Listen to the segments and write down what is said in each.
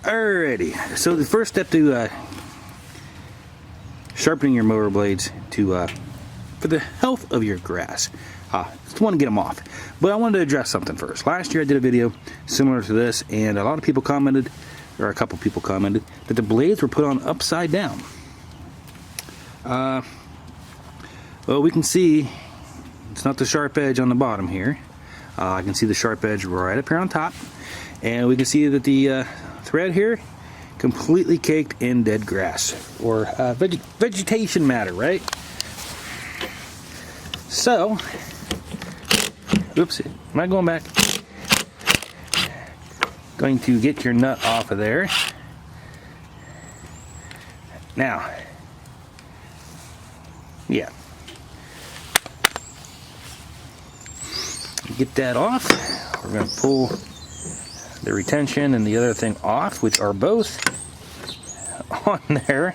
Alrighty, so the first step to sharpening your mower blades for the health of your grass. Just want to get them off. But I wanted to address something first. Last year I did a video similar to this, and a lot of people commented, or a couple people commented, that the blades were put on upside down. Well, we can see it's not the sharp edge on the bottom here. I can see the sharp edge right up here on top, and we can see that the thread here completely caked in dead grass or vegetation matter, right? So, oops, am I going back? Going to get your nut off of there. Now, yeah. Get that off. We're going to pull the retention and the other thing off, which are both on there.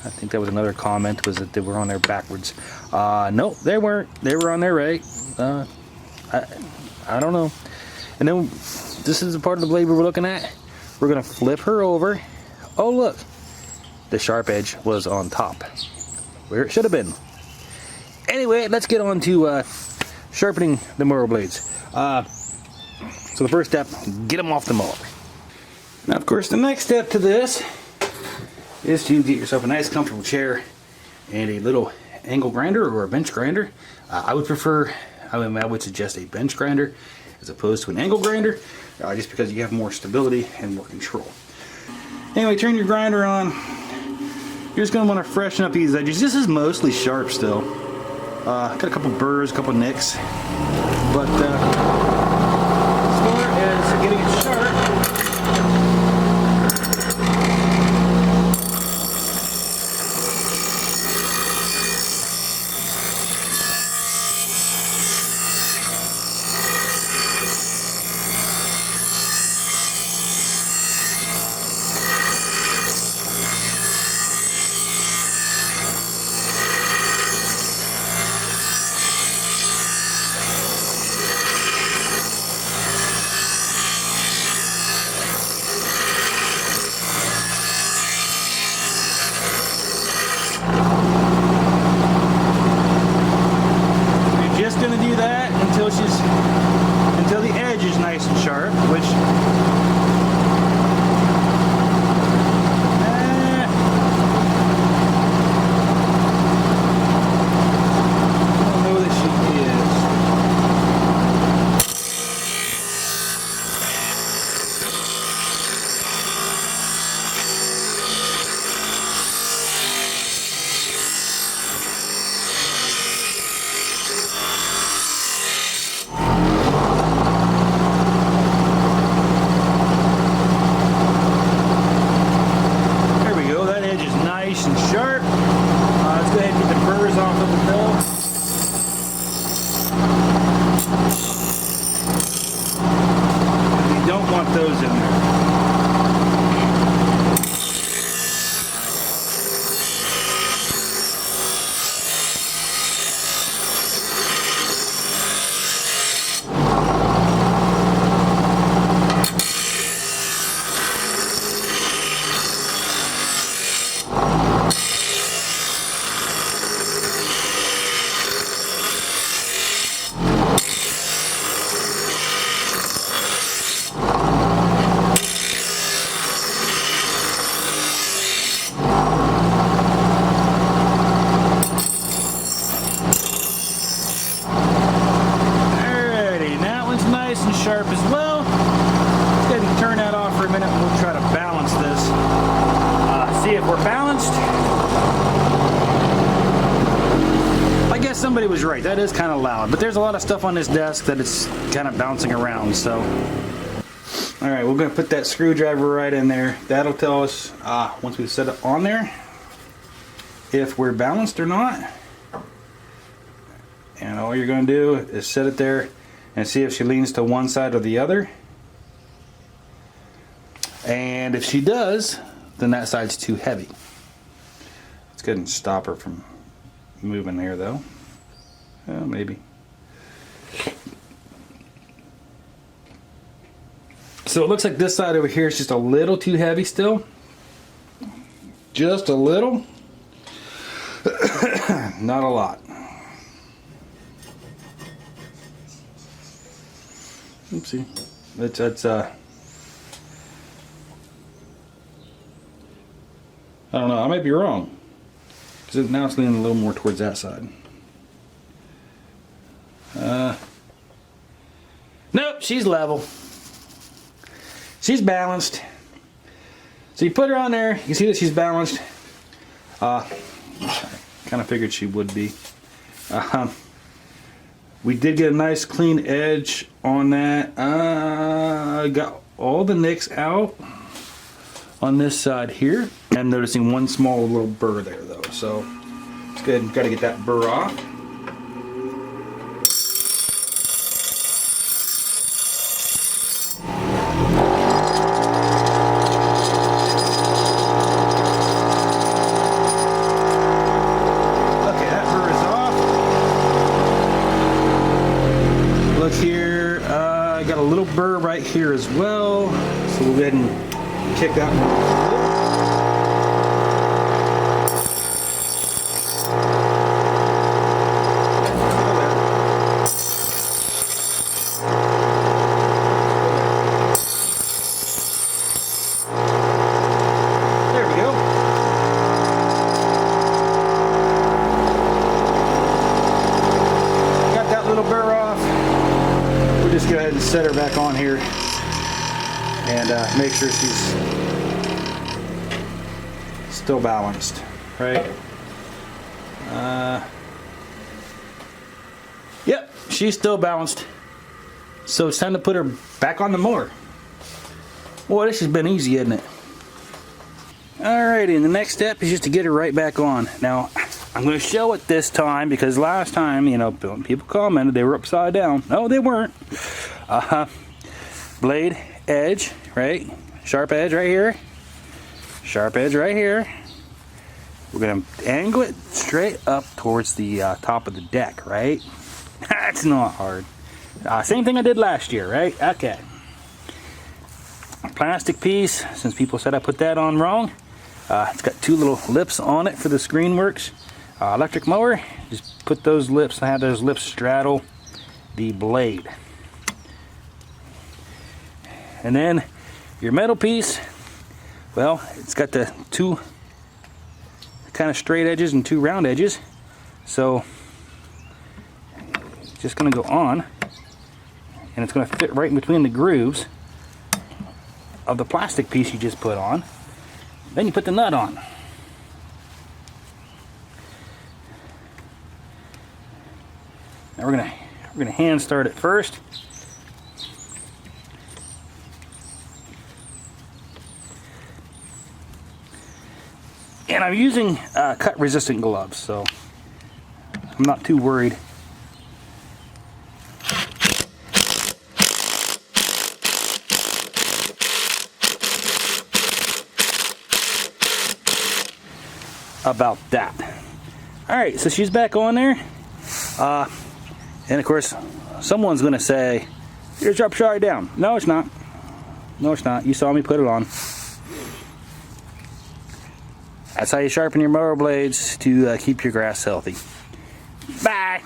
I think that was another comment, was that they were on there backwards. No, they weren't. They were on there right. I don't know. And then this is the part of the blade we were looking at. We're going to flip her over. Oh, look. The sharp edge was on top, where it should have been. Anyway, let's get on to sharpening the mower blades. So the first step, get them off the mower. Now, of course, the next step to this is to get yourself a nice comfortable chair and a little angle grinder or a bench grinder. I would suggest a bench grinder as opposed to an angle grinder, just because you have more stability and more control. Anyway, turn your grinder on. You're just going to want to freshen up these edges. This is mostly sharp still. Got a couple burrs, a couple nicks, but as far as getting it sharp, until the edge is nice and sharp, which I don't know that she is. Those in there. Sharp as well. Let's go ahead and turn that off for a minute and we'll try to balance this. See if we're balanced. I guess somebody was right. That is kind of loud, but there's a lot of stuff on this desk that it's kind of bouncing around, so. Alright, we're going to put that screwdriver right in there. That'll tell us, once we set it on there, if we're balanced or not. And all you're going to do is set it there and see if she leans to one side or the other. And if she does, then that side's too heavy. Let's go ahead and stop her from moving there though. Well, maybe. So it looks like this side over here is just a little too heavy still. Just a little. Not a lot. Oopsie. That's I don't know, I might be wrong. Because now it's leaning a little more towards that side. Nope, she's level. She's balanced. So you put her on there, you can see that she's balanced. I kind of figured she would be. We did get a nice clean edge on that. Got all the nicks out on this side here. I'm noticing one small little burr there though, so it's good. Got to get that burr off. Burr right here as well, so we'll go ahead and kick that one. There we go. Got that little burr off. We'll just go ahead and set her back on here and make sure she's still balanced, right? Yep, she's still balanced. So it's time to put her back on the mower. Boy, this has been easy, isn't it? Alrighty, and the next step is just to get her right back on. Now, I'm going to show it this time because last time, you know, people commented they were upside down. No, they weren't. Blade, edge, right? Sharp edge right here. Sharp edge right here. We're going to angle it straight up towards the top of the deck, right? That's not hard. Same thing I did last year, right? Okay. Plastic piece, since people said I put that on wrong. It's got two little lips on it for the Screenworks electric mower. Just put those lips, I have those lips straddle the blade. And then your metal piece, well, it's got the two kind of straight edges and two round edges. So it's just going to go on, and it's going to fit right in between the grooves of the plastic piece you just put on. Then you put the nut on. Now we're gonna hand start it first. And I'm using cut resistant gloves, so I'm not too worried. About that. Alright, so she's back on there. And of course, someone's going to say, you're upside down. No, it's not. No, it's not. You saw me put it on. That's how you sharpen your mower blades to keep your grass healthy. Bye!